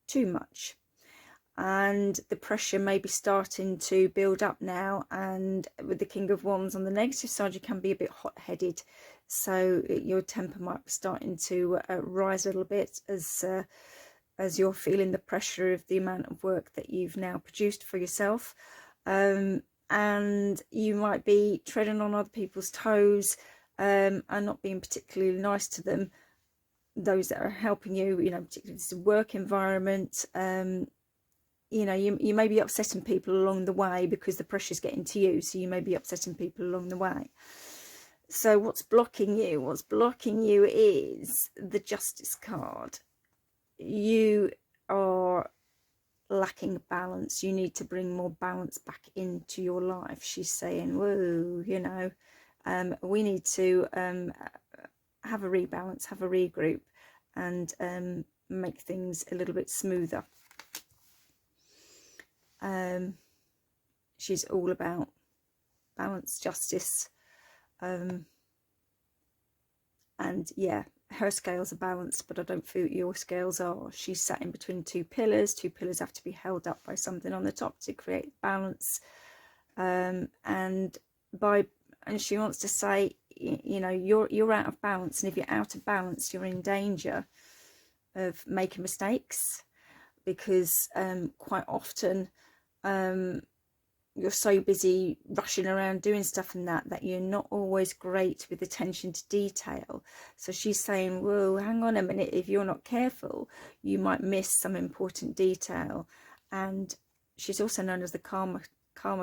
too much, and the pressure may be starting to build up now. And with the King of Wands on the negative side, you can be a bit hot-headed, so your temper might be starting to rise a little bit as you're feeling the pressure of the amount of work that you've now produced for yourself, and you might be treading on other people's toes and not being particularly nice to them, those that are helping you, particularly this work environment. You may be upsetting people along the way because the pressure's getting to you, so you may be upsetting people along the way. So what's blocking you? What's blocking you is the Justice card. You are lacking balance. You need to bring more balance back into your life. She's saying, whoa, we need to have a rebalance, have a regroup, and make things a little bit smoother. She's all about balance, justice, and yeah, her scales are balanced, but I don't feel your scales are. She's sat in between 2 pillars. 2 pillars have to be held up by something on the top to create balance, and she wants to say, you're out of balance, and if you're out of balance, you're in danger of making mistakes, because quite often you're so busy rushing around doing stuff and that you're not always great with attention to detail. So she's saying, whoa, hang on a minute, if you're not careful, you might miss some important detail. And she's also known as the karma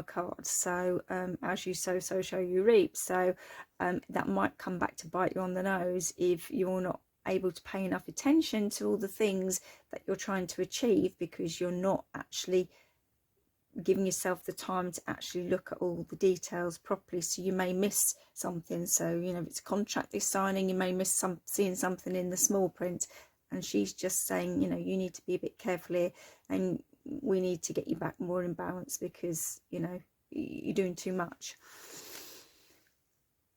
card. So as you sow, so shall you reap. So that might come back to bite you on the nose if you're not able to pay enough attention to all the things that you're trying to achieve, because you're not actually giving yourself the time to actually look at all the details properly. So you may miss something. So, you know, if it's a contract they're signing, you may miss seeing something in the small print. And she's just saying, you know, you need to be a bit careful here, and we need to get you back more in balance, because, you know, you're doing too much.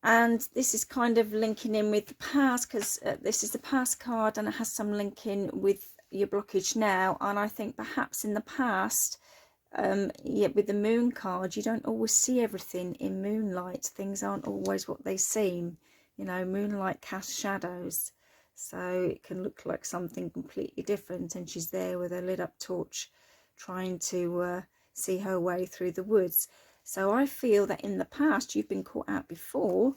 And this is kind of linking in with the past, because this is the past card, and it has some linking with your blockage now. And I think perhaps in the past, yeah, with the moon card, you don't always see everything in moonlight. Things aren't always what they seem. You know, moonlight casts shadows, so it can look like something completely different. And she's there with a lit up torch, trying to see her way through the woods. So I feel that in the past you've been caught out before,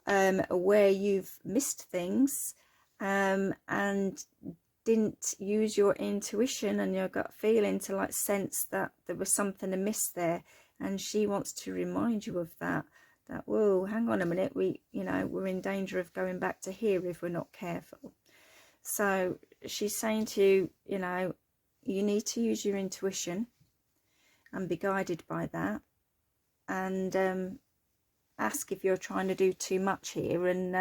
where you've missed things, and didn't use your intuition and your gut feeling to like sense that there was something amiss there. And she wants to remind you of that, whoa, hang on a minute, you know, we're in danger of going back to here if we're not careful. So she's saying to you, you know, you need to use your intuition and be guided by that, and ask if you're trying to do too much here, and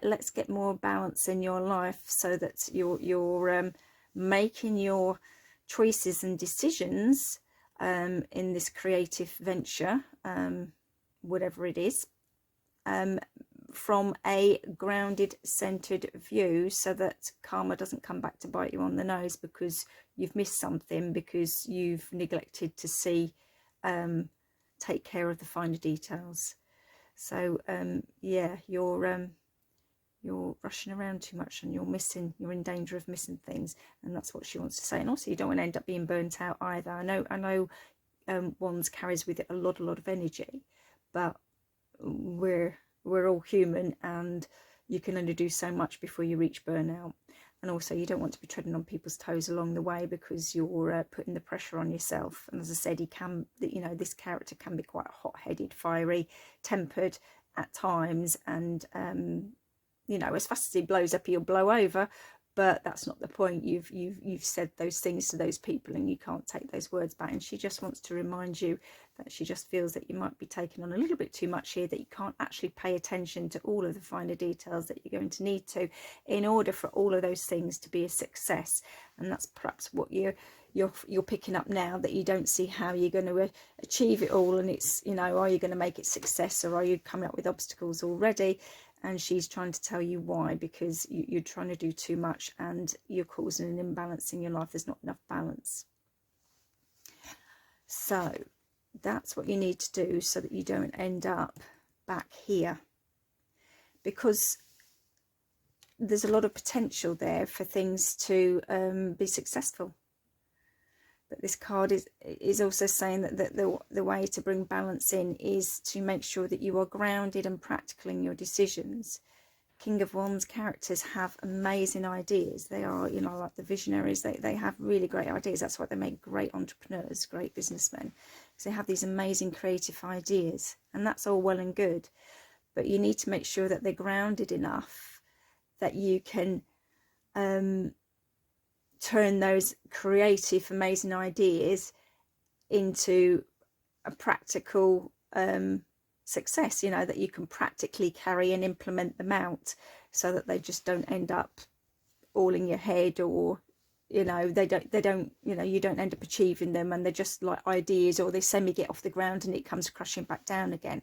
let's get more balance in your life, so that you're making your choices and decisions in this creative venture, whatever it is, from a grounded, centered view, so that karma doesn't come back to bite you on the nose because you've missed something, because you've neglected to see, take care of the finer details. So yeah, you're rushing around too much, and you're in danger of missing things. And that's what she wants to say. And also, you don't want to end up being burnt out either. I know Wands carries with it a lot of energy, but we're all human, and you can only do so much before you reach burnout. And also, you don't want to be treading on people's toes along the way, because you're putting the pressure on yourself. And as I said, you know, this character can be quite hot-headed, fiery, tempered at times, and you know, as fast as he blows up, he'll blow over. But that's not the point. You've said those things to those people, and you can't take those words back. And she just wants to remind you that she just feels that you might be taking on a little bit too much here, that you can't actually pay attention to all of the finer details that you're going to need to, in order for all of those things to be a success. And that's perhaps what you're picking up now, that you don't see how you're going to achieve it all. And it's, you know, are you going to make it success, or are you coming up with obstacles already? And she's trying to tell you why, because you're trying to do too much, and you're causing an imbalance in your life. There's not enough balance. So that's what you need to do, so that you don't end up back here, because there's a lot of potential there for things to be successful. But this card is also saying that the way to bring balance in is to make sure that you are grounded and practical in your decisions. King of Wands characters have amazing ideas. They are, you know, like the visionaries. They have really great ideas. That's why they make great entrepreneurs, great businessmen, because they have these amazing creative ideas. And that's all well and good. But you need to make sure that they're grounded enough that you can turn those creative, amazing ideas into a practical success, you know, that you can practically carry and implement them out, so that they just don't end up all in your head, or, you know, they don't, you know, you don't end up achieving them, and they're just like ideas, or they semi get off the ground and it comes crashing back down again.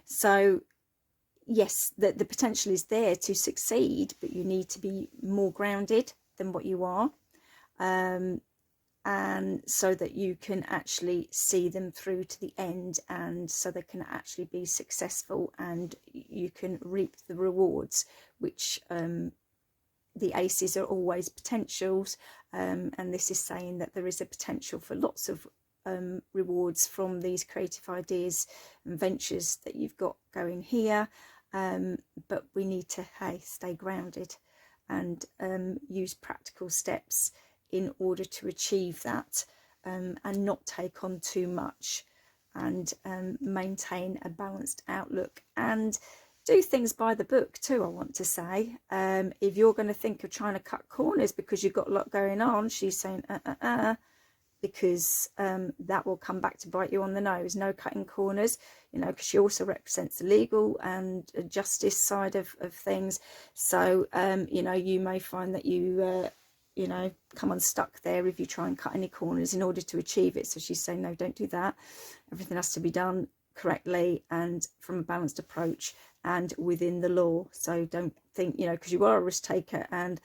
So yes, the potential is there to succeed, but you need to be more grounded than what you are, and so that you can actually see them through to the end, and so they can actually be successful, and you can reap the rewards, which the aces are always potentials, and this is saying that there is a potential for lots of rewards from these creative ideas and ventures that you've got going here, but we need to, hey, stay grounded and use practical steps in order to achieve that and not take on too much, and maintain a balanced outlook, and do things by the book too, I want to say. If you're going to think of trying to cut corners because you've got a lot going on, she's saying because that will come back to bite you on the nose. No cutting corners, you know, because she also represents the legal and justice side of things. So you know, you may find that you know, come unstuck there if you try and cut any corners in order to achieve it. So she's saying, no, don't do that. Everything has to be done correctly and from a balanced approach and within the law. So don't think, you know, because you are a risk taker, and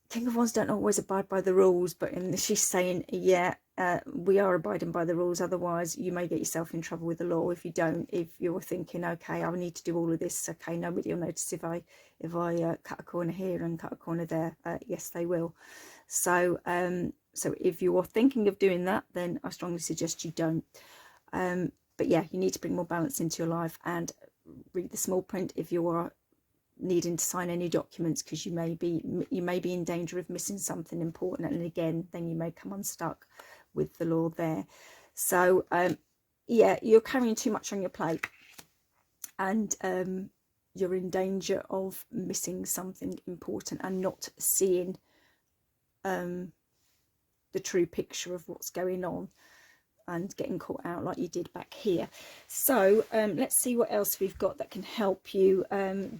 King of Wands don't always abide by the rules, but she's saying, yeah, we are abiding by the rules, otherwise you may get yourself in trouble with the law if you don't. If you're thinking, okay, I need to do all of this, okay, nobody will notice if I cut a corner here and cut a corner there. Yes, they will. So so if you're thinking of doing that, then I strongly suggest you don't. But yeah, you need to bring more balance into your life and read the small print if you are needing to sign any documents, because you may be in danger of missing something important, and again then you may come unstuck with the law there. So yeah, you're carrying too much on your plate, and you're in danger of missing something important and not seeing the true picture of what's going on, and getting caught out like you did back here. So let's see what else we've got that can help you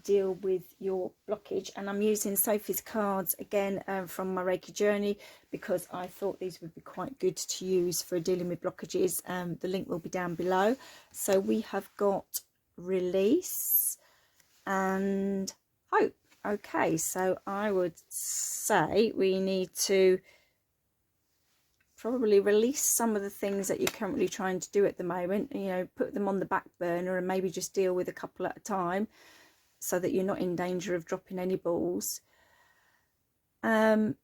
deal with your blockage. And I'm using Sophie's cards again from my Reiki journey, because I thought these would be quite good to use for dealing with blockages. The link will be down below. So we have got release and hope. Okay, so I would say we need to probably release some of the things that you're currently trying to do at the moment, you know, put them on the back burner and maybe just deal with a couple at a time, so that you're not in danger of dropping any balls. And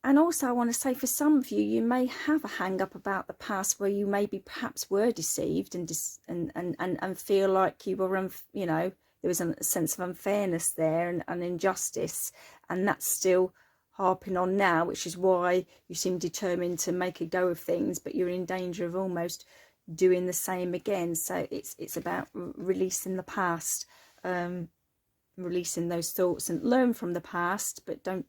also I want to say, for some of you, you may have a hang up about the past where you maybe perhaps were deceived and feel like you were, you know, there was a sense of unfairness there and injustice, and that's still harping on now, which is why you seem determined to make a go of things, but you're in danger of almost doing the same again. So it's about releasing the past, releasing those thoughts, and learn from the past, but don't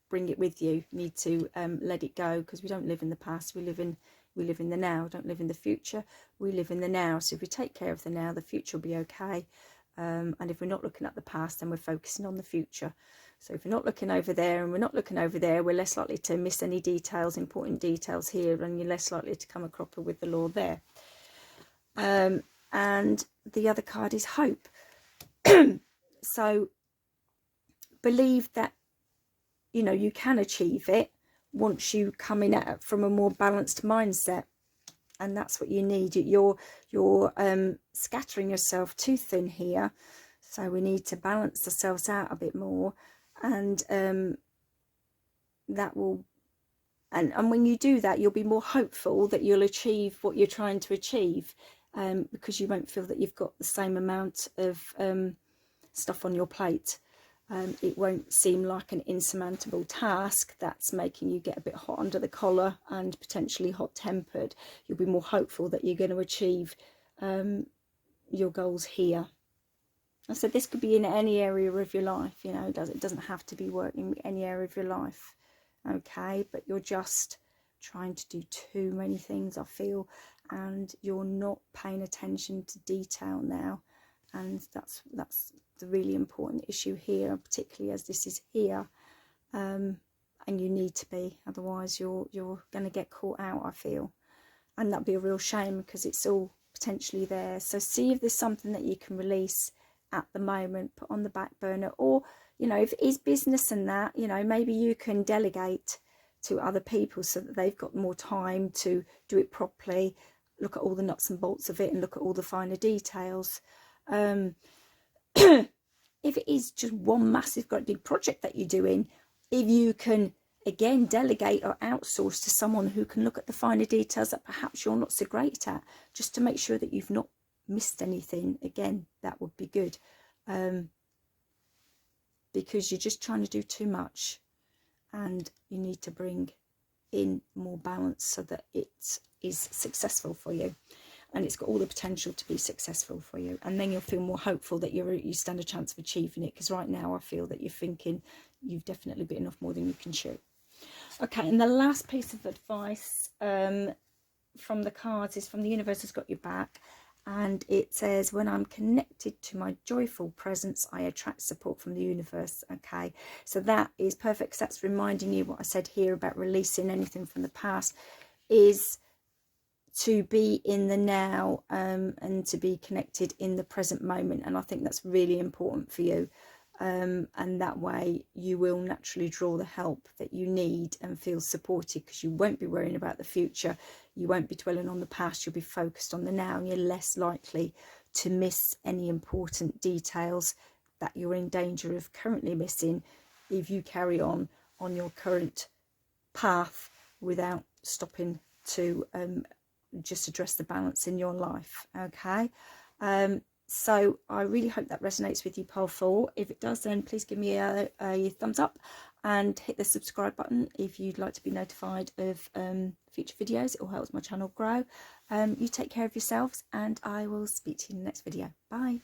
bring it with you. You need to let it go, because we don't live in the past, we live in the now. Don't live in the future, we live in the now. So if we take care of the now, the future will be okay. And if we're not looking at the past, then we're focusing on the future. So if we're not looking over there and we're not looking over there, we're less likely to miss any details, important details here, and you're less likely to come a cropper with the law there. And the other card is hope. So believe that, you know, you can achieve it once you come in at it from a more balanced mindset. And that's what you need. You're scattering yourself too thin here, so we need to balance ourselves out a bit more, and that will, and when you do that, you'll be more hopeful that you'll achieve what you're trying to achieve, because you won't feel that you've got the same amount of stuff on your plate. It won't seem like an insurmountable task that's making you get a bit hot under the collar and potentially hot-tempered. You'll be more hopeful that you're going to achieve your goals here. I said this could be in any area of your life, you know, it doesn't have to be working in any area of your life, okay? But you're just trying to do too many things, I feel, and you're not paying attention to detail now, and that's the really important issue here, particularly as this is here, and you need to be, otherwise you're going to get caught out, I feel, and that'd be a real shame, because it's all potentially there. So see if there's something that you can release at the moment, put on the back burner, or, you know, if it is business and that, you know, maybe you can delegate to other people so that they've got more time to do it properly, look at all the nuts and bolts of it, and look at all the finer details. If it is just one massive great big project that you're doing, if you can again delegate or outsource to someone who can look at the finer details that perhaps you're not so great at, just to make sure that you've not missed anything, again, that would be good, because you're just trying to do too much, and you need to bring in more balance so that it is successful for you, and it's got all the potential to be successful for you. And then you'll feel more hopeful that you stand a chance of achieving it, because right now I feel that you're thinking you've definitely bitten off more than you can chew. Okay, and the last piece of advice from the cards is from the universe has got your back, and it says, when I'm connected to my joyful presence, I attract support from the universe. Okay, so that is perfect, 'cause that's reminding you what I said here about releasing anything from the past, is to be in the now, and to be connected in the present moment. And I think that's really important for you, and that way you will naturally draw the help that you need and feel supported, because you won't be worrying about the future, you won't be dwelling on the past, you'll be focused on the now, and you're less likely to miss any important details that you're in danger of currently missing if you carry on your current path without stopping to just address the balance in your life. Okay, so I really hope that resonates with you, pile 4. If it does, then please give me a thumbs up and hit the subscribe button if you'd like to be notified of future videos. It all helps my channel grow. You take care of yourselves, and I will speak to you in the next video. Bye.